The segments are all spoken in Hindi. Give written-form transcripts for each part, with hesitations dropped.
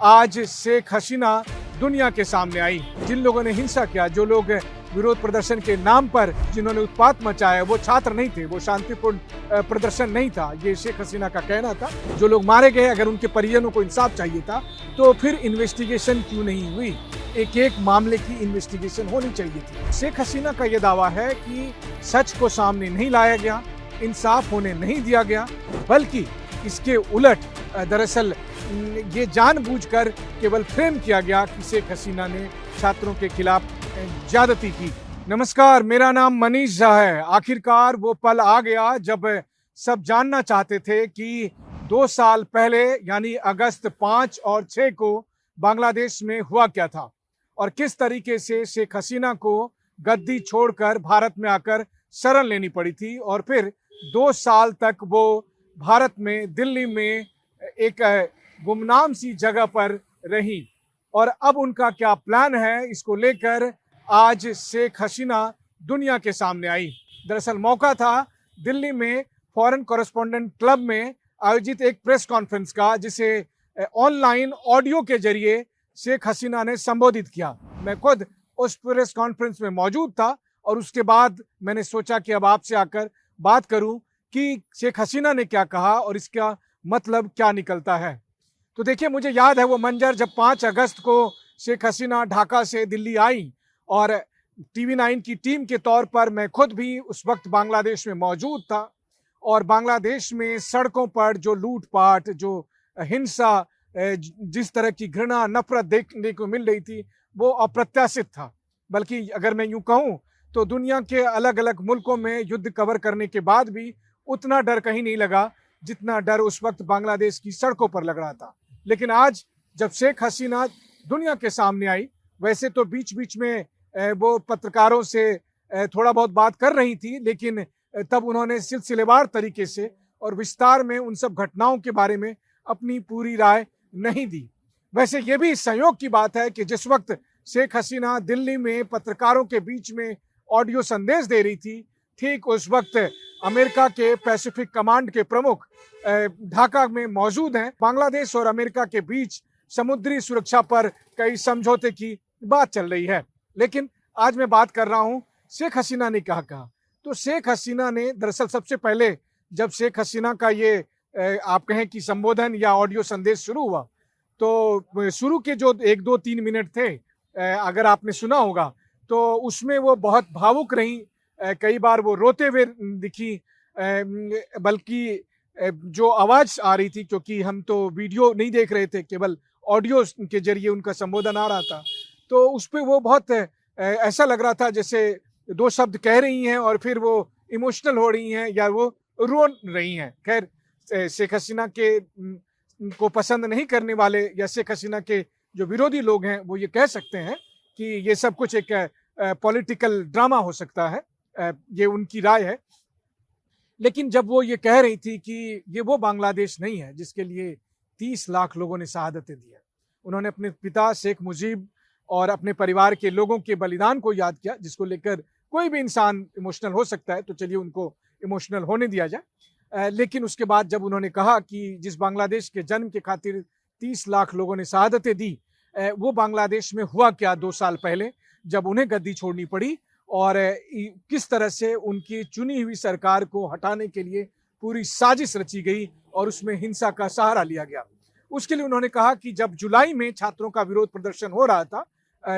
आज शेख हसीना दुनिया के सामने आई। जिन लोगों ने हिंसा किया, जो लोग विरोध प्रदर्शन के नाम पर जिन्होंने उत्पात मचाया, वो छात्र नहीं थे, वो शांतिपूर्ण प्रदर्शन नहीं था, ये शेख हसीना का कहना था। जो लोग मारे गए, अगर उनके परिजनों को इंसाफ चाहिए था तो फिर इन्वेस्टिगेशन क्यों नहीं हुई? एक एक मामले की इन्वेस्टिगेशन होनी चाहिए थी। शेख हसीना का यह दावा है कि सच को सामने नहीं लाया गया, इंसाफ होने नहीं दिया गया, बल्कि इसके उलट दरअसल ये जानबूझकर केवल फ्रेम किया गया कि शेख हसीना ने छात्रों के खिलाफ ज्यादती की। नमस्कार, मेरा नाम मनीष झा है। आखिरकार वो पल आ गया जब सब जानना चाहते थे कि 2 साल पहले यानी अगस्त 5 और 6 को बांग्लादेश में हुआ क्या था और किस तरीके से शेख हसीना को गद्दी छोड़कर भारत में आकर शरण लेनी पड़ी थी और फिर 2 साल तक वो भारत में, दिल्ली में एक गुमनाम सी जगह पर रही। और अब उनका क्या प्लान है, इसको लेकर आज शेख हसीना दुनिया के सामने आई। दरअसल मौका था दिल्ली में फॉरेन कॉरेस्पॉन्डेंट क्लब में आयोजित एक प्रेस कॉन्फ्रेंस का, जिसे ऑनलाइन ऑडियो के जरिए शेख हसीना ने संबोधित किया। मैं खुद उस प्रेस कॉन्फ्रेंस में मौजूद था और उसके बाद मैंने सोचा कि अब आपसे आकर बात करूं कि शेख हसीना ने क्या कहा और इसका मतलब क्या निकलता है। तो देखिए, मुझे याद है वो मंजर जब 5 अगस्त को शेख हसीना ढाका से दिल्ली आई और TV9 की टीम के तौर पर मैं खुद भी उस वक्त बांग्लादेश में मौजूद था। और बांग्लादेश में सड़कों पर जो लूटपाट, जो हिंसा, जिस तरह की घृणा, नफरत देखने को मिल रही थी, वो अप्रत्याशित था। बल्कि अगर मैं यूं कहूं तो दुनिया के अलग अलग मुल्कों में युद्ध कवर करने के बाद भी उतना डर कहीं नहीं लगा जितना डर उस वक्त बांग्लादेश की सड़कों पर लग रहा था। लेकिन आज जब शेख हसीना दुनिया के सामने आई, वैसे तो बीच बीच में वो पत्रकारों से थोड़ा बहुत बात कर रही थी, लेकिन तब उन्होंने सिलसिलेवार तरीके से और विस्तार में उन सब घटनाओं के बारे में अपनी पूरी राय नहीं दी। वैसे ये भी संयोग की बात है कि जिस वक्त शेख हसीना दिल्ली में पत्रकारों के बीच में ऑडियो संदेश दे रही थी, ठीक उस वक्त अमेरिका के पैसिफिक कमांड के प्रमुख ढाका में मौजूद हैं। बांग्लादेश और अमेरिका के बीच समुद्री सुरक्षा पर कई समझौते की बात चल रही है। लेकिन आज मैं बात कर रहा हूं शेख हसीना ने क्या कहा। तो शेख हसीना ने दरअसल सबसे पहले जब शेख हसीना का ये आप कहें कि संबोधन या ऑडियो संदेश शुरू हुआ, तो शुरू के जो 1, 2, 3 मिनट थे, अगर आपने सुना होगा तो उसमें वो बहुत भावुक रही। कई बार वो रोते हुए दिखी, बल्कि जो आवाज आ रही थी, क्योंकि हम तो वीडियो नहीं देख रहे थे, केवल ऑडियो के जरिए उनका संबोधन आ रहा था, तो उस पे वो बहुत ऐसा लग रहा था जैसे 2 शब्द कह रही हैं और फिर वो इमोशनल हो रही हैं या वो रो रही हैं। खैर, शेख हसीना के को पसंद नहीं करने वाले या शेख हसीना के जो विरोधी लोग हैं वो ये कह सकते हैं कि ये सब कुछ एक पॉलिटिकल ड्रामा हो सकता है, ये उनकी राय है। लेकिन जब वो ये कह रही थी कि ये वो बांग्लादेश नहीं है जिसके लिए 30 लाख लोगों ने शहादतें दी है, उन्होंने अपने पिता शेख मुजीब और अपने परिवार के लोगों के बलिदान को याद किया, जिसको लेकर कोई भी इंसान इमोशनल हो सकता है, तो चलिए उनको इमोशनल होने दिया जाए। लेकिन उसके बाद जब उन्होंने कहा कि जिस बांग्लादेश के जन्म के खातिर 30 लाख लोगों ने शहादतें दी, वो बांग्लादेश में हुआ क्या 2 साल पहले जब उन्हें गद्दी छोड़नी पड़ी और किस तरह से उनकी चुनी हुई सरकार को हटाने के लिए पूरी साजिश रची गई और उसमें हिंसा का सहारा लिया गया। उसके लिए उन्होंने कहा कि जब जुलाई में छात्रों का विरोध प्रदर्शन हो रहा था,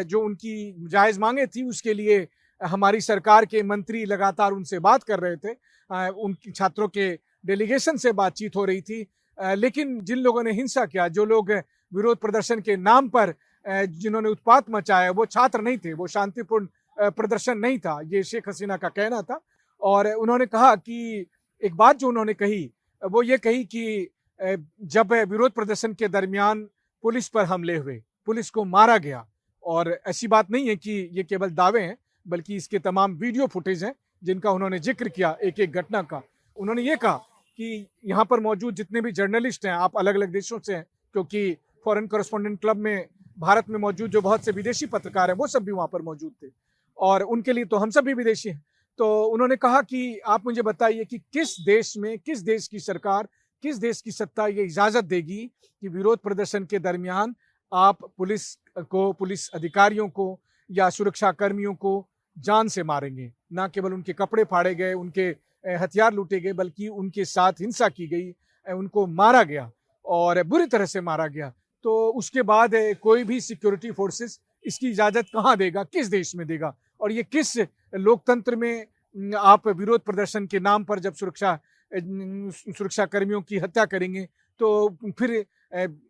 जो उनकी जायज मांगे थी, उसके लिए हमारी सरकार के मंत्री लगातार उनसे बात कर रहे थे, उनकी छात्रों के डेलीगेशन से बातचीत हो रही थी, लेकिन जिन लोगों ने हिंसा किया, जो लोग विरोध प्रदर्शन के नाम पर जिन्होंने उत्पात मचाया, वो छात्र नहीं थे, वो शांतिपूर्ण प्रदर्शन नहीं था, ये शेख हसीना का कहना था। और उन्होंने कहा कि एक बात जो उन्होंने कही, वो ये कही कि जब विरोध प्रदर्शन के दरमियान पुलिस पर हमले हुए, पुलिस को मारा गया, और ऐसी बात नहीं है कि ये केवल दावे हैं, बल्कि इसके तमाम वीडियो फुटेज हैं जिनका उन्होंने जिक्र किया एक एक घटना का। उन्होंने ये कहा कि यहाँ पर मौजूद जितने भी जर्नलिस्ट हैं, आप अलग अलग देशों से हैं, क्योंकि फॉरेन कॉरेस्पॉन्डेंट क्लब में भारत में मौजूद जो बहुत से विदेशी पत्रकार हैं वो सब भी वहाँ पर मौजूद थे और उनके लिए तो हम सब भी विदेशी हैं। तो उन्होंने कहा कि आप मुझे बताइए कि किस देश में, किस देश की सरकार, किस देश की सत्ता ये इजाजत देगी कि विरोध प्रदर्शन के दरमियान आप पुलिस अधिकारियों को या सुरक्षा कर्मियों को जान से मारेंगे। ना केवल उनके कपड़े फाड़े गए, उनके हथियार लूटे गए, बल्कि उनके साथ हिंसा की गई, उनको मारा गया और बुरी तरह से मारा गया। तो उसके बाद कोई भी सिक्योरिटी फोर्सेस इसकी इजाजत कहाँ देगा, किस देश में देगा? और ये किस लोकतंत्र में आप विरोध प्रदर्शन के नाम पर जब सुरक्षा कर्मियों की हत्या करेंगे, तो फिर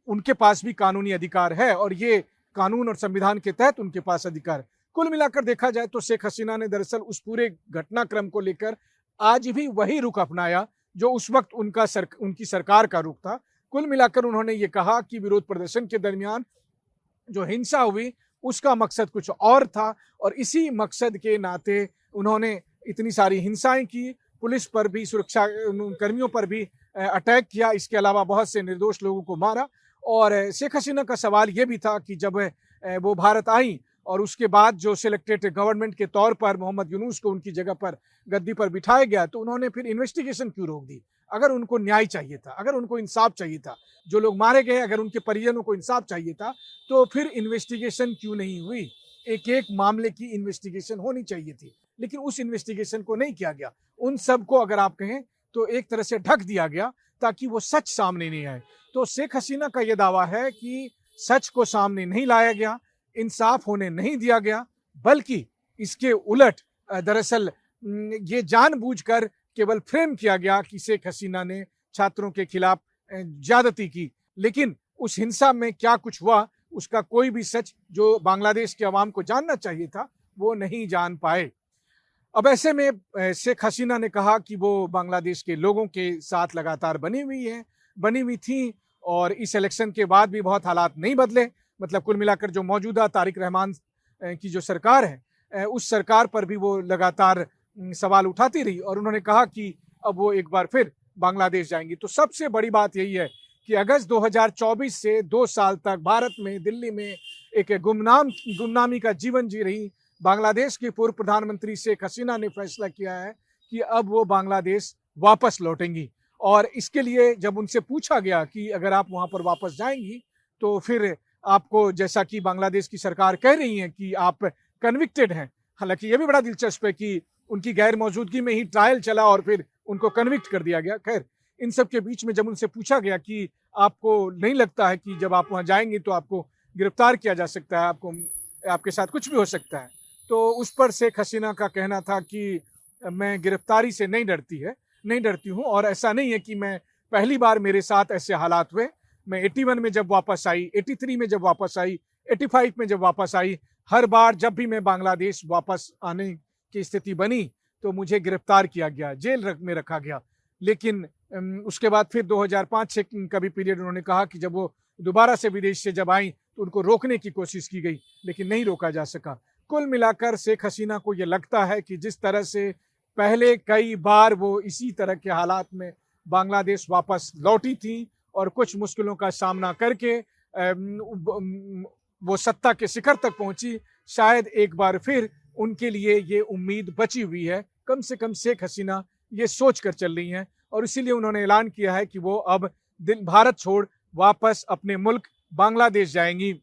उनके पास भी कानूनी अधिकार है और ये कानून और संविधान के तहत उनके पास अधिकार। कुल मिलाकर देखा जाए तो शेख हसीना ने दरअसल उस पूरे घटनाक्रम को लेकर आज भी वही रुख अपनाया जो उस वक्त उनकी सरकार का रुख था। कुल मिलाकर उन्होंने ये कहा कि विरोध प्रदर्शन के दरमियान जो हिंसा हुई उसका मकसद कुछ और था और इसी मकसद के नाते उन्होंने इतनी सारी हिंसाएं की, पुलिस पर भी, सुरक्षा कर्मियों पर भी अटैक किया, इसके अलावा बहुत से निर्दोष लोगों को मारा। और शेख हसीना का सवाल ये भी था कि जब वो भारत आई और उसके बाद जो सिलेक्टेड गवर्नमेंट के तौर पर मोहम्मद यूनुस को उनकी जगह पर गद्दी पर बिठाया गया, तो उन्होंने फिर इन्वेस्टिगेशन क्यों रोक दी? अगर उनको न्याय चाहिए था, अगर उनको इंसाफ चाहिए था, जो लोग मारे गए अगर उनके परिजनों को इंसाफ चाहिए था, तो फिर इन्वेस्टिगेशन क्यों नहीं हुई? एक एक मामले की इन्वेस्टिगेशन होनी चाहिए थी, लेकिन उस इन्वेस्टिगेशन को नहीं किया गया। उन सबको अगर आप कहें तो एक तरह से ढक दिया गया ताकि वो सच सामने नहीं आए। तो शेख हसीना का ये दावा है कि सच को सामने नहीं लाया गया, इंसाफ होने नहीं दिया गया, बल्कि इसके उलट दरअसल ये जानबूझकर केवल फ्रेम किया गया कि शेख हसीना ने छात्रों के खिलाफ ज्यादती की। लेकिन उस हिंसा में क्या कुछ हुआ उसका कोई भी सच जो बांग्लादेश के अवाम को जानना चाहिए था वो नहीं जान पाए। अब ऐसे में शेख हसीना ने कहा कि वो बांग्लादेश के लोगों के साथ लगातार बनी हुई थी और इस इलेक्शन के बाद भी बहुत हालात नहीं बदले। मतलब कुल मिलाकर जो मौजूदा तारिक रहमान की जो सरकार है, उस सरकार पर भी वो लगातार सवाल उठाती रही और उन्होंने कहा कि अब वो एक बार फिर बांग्लादेश जाएंगी। तो सबसे बड़ी बात यही है कि अगस्त 2024 से 2 साल तक भारत में, दिल्ली में एक गुमनामी का जीवन जी रही बांग्लादेश के पूर्व प्रधानमंत्री शेख हसीना ने फैसला किया है कि अब वो बांग्लादेश वापस लौटेंगी। और इसके लिए जब उनसे पूछा गया कि अगर आप वहां पर वापस जाएंगी तो फिर आपको, जैसा कि बांग्लादेश की सरकार कह रही है कि आप कन्विक्टेड हैं, हालांकि ये भी बड़ा दिलचस्प है कि उनकी गैर मौजूदगी में ही ट्रायल चला और फिर उनको कन्विक्ट कर दिया गया। खैर, इन सब के बीच में जब उनसे पूछा गया कि आपको नहीं लगता है कि जब आप वहां जाएंगे तो आपको गिरफ्तार किया जा सकता है, आपके साथ कुछ भी हो सकता है, तो उस पर शेख हसीना का कहना था कि मैं गिरफ्तारी से नहीं डरती हूँ और ऐसा नहीं है कि मैं पहली बार मेरे साथ ऐसे हालात हुए। मैं 81 में जब वापस आई, 83 में जब वापस आई, 85 में जब वापस आई, हर बार जब भी मैं बांग्लादेश वापस आने की स्थिति बनी तो मुझे गिरफ्तार किया गया, जेल में रखा गया। लेकिन उसके बाद फिर 2005 का भी पीरियड उन्होंने कहा कि जब वो दोबारा से विदेश से जब आई तो उनको रोकने की कोशिश की गई लेकिन नहीं रोका जा सका। कुल मिलाकर शेख हसीना को ये लगता है कि जिस तरह से पहले कई बार वो इसी तरह के हालात में बांग्लादेश वापस लौटी थी और कुछ मुश्किलों का सामना करके वो सत्ता के शिखर तक पहुंची, शायद एक बार फिर उनके लिए ये उम्मीद बची हुई है। कम से कम शेख हसीना ये सोच कर चल रही हैं और इसीलिए उन्होंने ऐलान किया है कि वो अब भारत छोड़ वापस अपने मुल्क बांग्लादेश जाएंगी।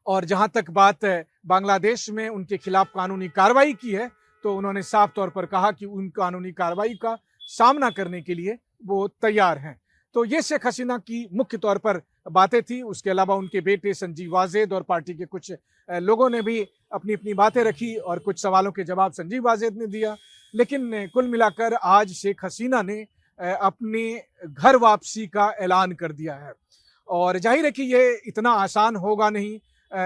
और जहां तक बात है बांग्लादेश में उनके खिलाफ कानूनी कार्रवाई की है, तो उन्होंने साफ तौर पर कहा कि उन कानूनी कार्रवाई का सामना करने के लिए वो तैयार हैं। तो ये शेख हसीना की मुख्य तौर पर बातें थी। उसके अलावा उनके बेटे संजीव वाजेद और पार्टी के कुछ लोगों ने भी अपनी अपनी बातें रखी और कुछ सवालों के जवाब संजीव वाजेद ने दिया। लेकिन कुल मिलाकर आज शेख हसीना ने अपनी घर वापसी का ऐलान कर दिया है और जाहिर है कि ये इतना आसान होगा नहीं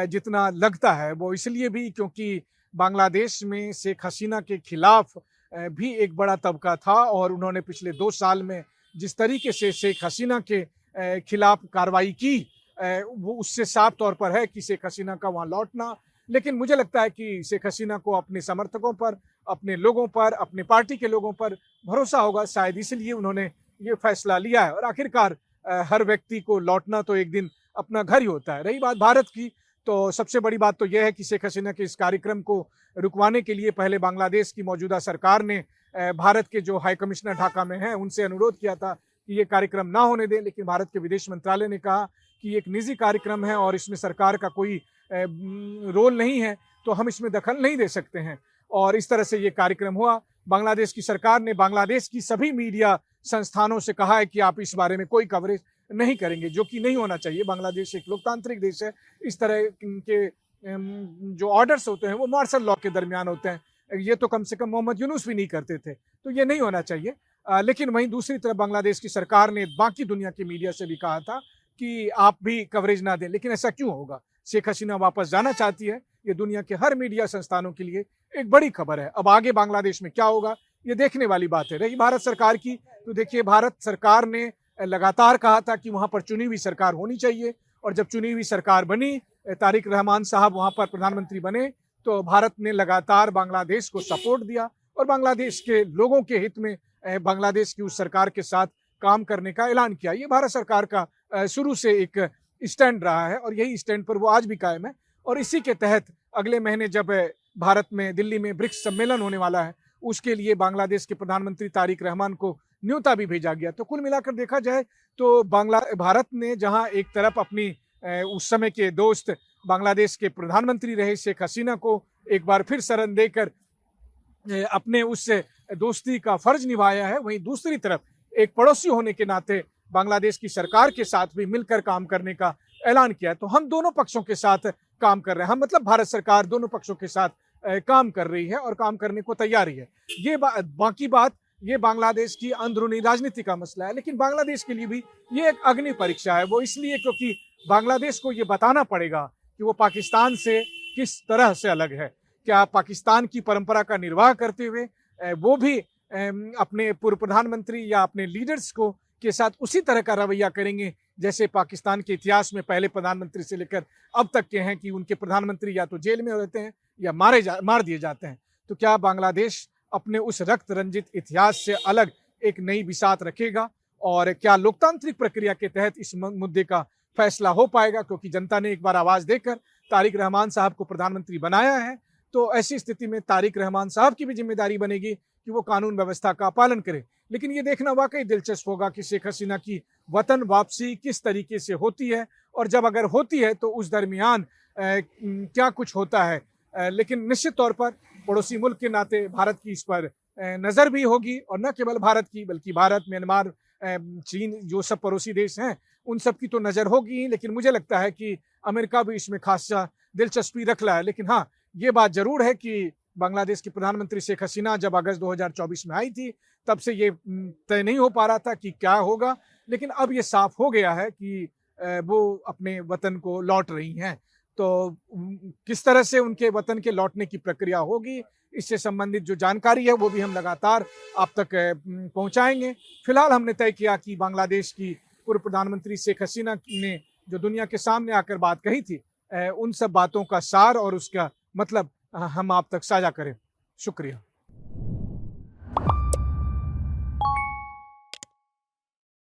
जितना लगता है। वो इसलिए भी क्योंकि बांग्लादेश में शेख हसीना के खिलाफ भी एक बड़ा तबका था और उन्होंने पिछले 2 साल में जिस तरीके से शेख हसीना के खिलाफ कार्रवाई की वो उससे साफ तौर पर है कि शेख हसीना का वहाँ लौटना। लेकिन मुझे लगता है कि शेख हसीना को अपने समर्थकों पर, अपने लोगों पर, अपने पार्टी के लोगों पर भरोसा होगा, शायद इसलिए उन्होंने ये फैसला लिया है। और आखिरकार हर व्यक्ति को लौटना तो एक दिन अपना घर ही होता है। रही बात भारत की, तो सबसे बड़ी बात तो यह है कि शेख हसीना के इस कार्यक्रम को रुकवाने के लिए पहले बांग्लादेश की मौजूदा सरकार ने भारत के जो हाई कमिश्नर ढाका में हैं उनसे अनुरोध किया था कि ये कार्यक्रम ना होने दें, लेकिन भारत के विदेश मंत्रालय ने कहा कि एक निजी कार्यक्रम है और इसमें सरकार का कोई रोल नहीं है, तो हम इसमें दखल नहीं दे सकते हैं। और इस तरह से ये कार्यक्रम हुआ। बांग्लादेश की सरकार ने बांग्लादेश की सभी मीडिया संस्थानों से कहा है कि आप इस बारे में कोई कवरेज नहीं करेंगे, जो कि नहीं होना चाहिए। बांग्लादेश एक लोकतांत्रिक देश है। इस तरह के जो ऑर्डर्स होते हैं वो मार्शल लॉ के दरमियान होते हैं। ये तो कम से कम मोहम्मद यूनुस भी नहीं करते थे, तो ये नहीं होना चाहिए। लेकिन वहीं दूसरी तरफ बांग्लादेश की सरकार ने बाकी दुनिया की मीडिया से भी कहा था कि आप भी कवरेज ना दें। लेकिन ऐसा क्यों होगा? शेख हसीना वापस जाना चाहती है। ये दुनिया के हर मीडिया संस्थानों के लिए एक बड़ी खबर है। अब आगे बांग्लादेश में क्या होगा, ये देखने वाली बात है। रही भारत सरकार की, तो देखिए, भारत सरकार ने लगातार कहा था कि वहां पर चुनी हुई सरकार होनी चाहिए, और जब चुनी हुई सरकार बनी, तारिक रहमान साहब वहां पर प्रधानमंत्री बने, तो भारत ने लगातार बांग्लादेश को सपोर्ट दिया और बांग्लादेश के लोगों के हित में बांग्लादेश की उस सरकार के साथ काम करने का ऐलान किया। ये भारत सरकार का शुरू से एक स्टैंड रहा है और यही स्टैंड पर वो आज भी कायम है। और इसी के तहत अगले महीने जब भारत में दिल्ली में ब्रिक्स सम्मेलन होने वाला है, उसके लिए बांग्लादेश के प्रधानमंत्री तारिक रहमान को न्योता भी भेजा गया। तो कुल मिलाकर देखा जाए तो भारत ने जहां एक तरफ अपनी उस समय के दोस्त बांग्लादेश के प्रधानमंत्री रहे शेख हसीना को एक बार फिर शरण देकर अपने उस दोस्ती का फर्ज निभाया है, वहीं दूसरी तरफ एक पड़ोसी होने के नाते बांग्लादेश की सरकार के साथ भी मिलकर काम करने का ऐलान किया। तो हम दोनों पक्षों के साथ काम कर रहे हैं। हम मतलब भारत सरकार दोनों पक्षों के साथ काम कर रही है और काम करने को तैयारी है। ये बाकी बात ये बांग्लादेश की अंदरूनी राजनीति का मसला है, लेकिन बांग्लादेश के लिए भी ये एक अग्नि परीक्षा है। वो इसलिए क्योंकि बांग्लादेश को ये बताना पड़ेगा कि वो पाकिस्तान से किस तरह से अलग है। क्या पाकिस्तान की परंपरा का निर्वाह करते हुए वो भी अपने पूर्व प्रधानमंत्री या अपने लीडर्स को के साथ उसी तरह का रवैया करेंगे जैसे पाकिस्तान के इतिहास में पहले प्रधानमंत्री से लेकर अब तक के हैं, कि उनके प्रधानमंत्री या तो जेल में रहते हैं या मार दिए जाते हैं। तो क्या बांग्लादेश अपने उस रक्त रंजित इतिहास से अलग एक नई बिसात रखेगा, और क्या लोकतांत्रिक प्रक्रिया के तहत इस मुद्दे का फैसला हो पाएगा? क्योंकि जनता ने एक बार आवाज देकर तारिक रहमान साहब को प्रधानमंत्री बनाया है, तो ऐसी स्थिति में तारिक रहमान साहब की भी जिम्मेदारी बनेगी कि वो कानून व्यवस्था का पालन करे। लेकिन ये देखना वाकई दिलचस्प होगा कि शेख हसीना की वतन वापसी किस तरीके से होती है, और जब अगर होती है तो उस दरमियान क्या कुछ होता है। लेकिन निश्चित तौर पर पड़ोसी मुल्क के नाते भारत की इस पर नज़र भी होगी, और न केवल भारत की बल्कि भारत, म्यांमार, चीन, जो सब पड़ोसी देश हैं उन सब की तो नज़र होगी। लेकिन मुझे लगता है कि अमेरिका भी इसमें खासा दिलचस्पी रख रहा है। लेकिन हाँ, ये बात जरूर है कि बांग्लादेश की प्रधानमंत्री शेख हसीना जब अगस्त 2024 में आई थी, तब से ये तय नहीं हो पा रहा था कि क्या होगा, लेकिन अब ये साफ हो गया है कि वो अपने वतन को लौट रही हैं। तो किस तरह से उनके वतन के लौटने की प्रक्रिया होगी, इससे संबंधित जो जानकारी है वो भी हम लगातार आप तक पहुंचाएंगे। फिलहाल हमने तय किया कि बांग्लादेश की पूर्व प्रधानमंत्री शेख हसीना ने जो दुनिया के सामने आकर बात कही थी, उन सब बातों का सार और उसका मतलब हम आप तक साझा करें। शुक्रिया।